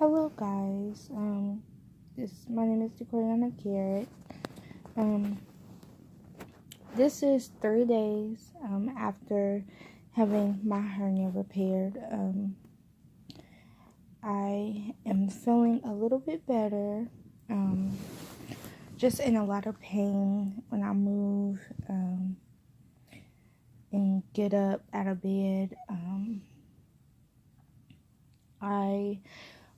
Hello guys, my name is Decoriana Garrett. Um, this is 3 days after having my hernia repaired. I am feeling a little bit better, just in a lot of pain when I move and get up out of bed. I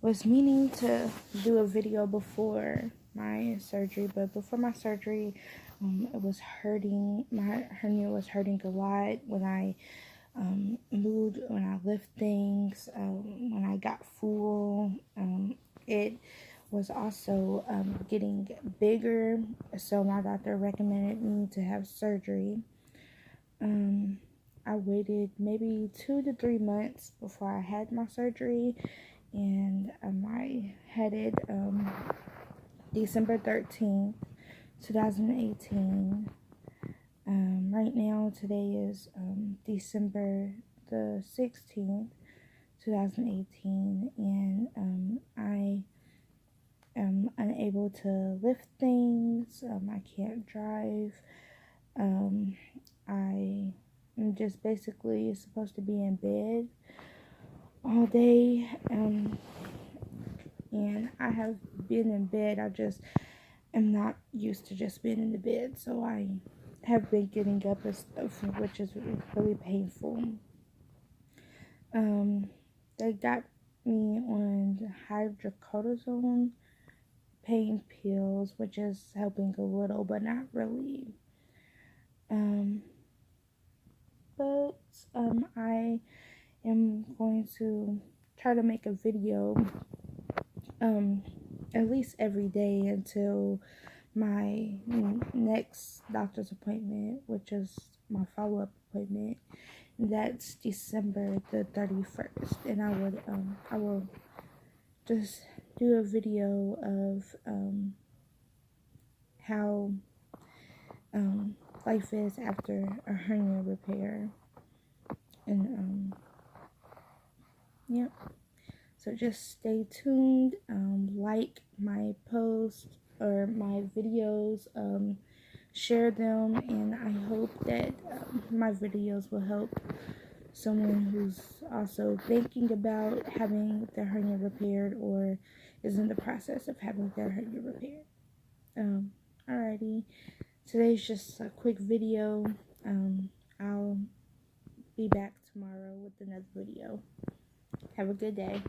was meaning to do a video before my surgery, but before my surgery, it was hurting. My hernia was hurting a lot when I moved, when I lift things, when I got full. It was also getting bigger, so my doctor recommended me to have surgery. I waited maybe 2 to 3 months before I had my surgery, and I had it December 13th, 2018. Right now, today is December the 16th, 2018, and I am unable to lift things. I can't drive. I am just basically supposed to be in bed all day, and I have been in bed. I just am not used to just being in the bed, so I have been getting up and stuff, which is really painful. They got me on hydrocortisone pain pills, which is helping a little, but not really. But I am going to try to make a video at least every day until my next doctor's appointment, which is my follow-up appointment. That's December the 31st, and I will just do a video of how life is after a hernia repair, and yep. So just stay tuned, like my posts or my videos, share them, and I hope that my videos will help someone who's also thinking about having their hernia repaired or is in the process of having their hernia repaired. Alrighty, today's just a quick video. I'll be back tomorrow with another video. Have a good day.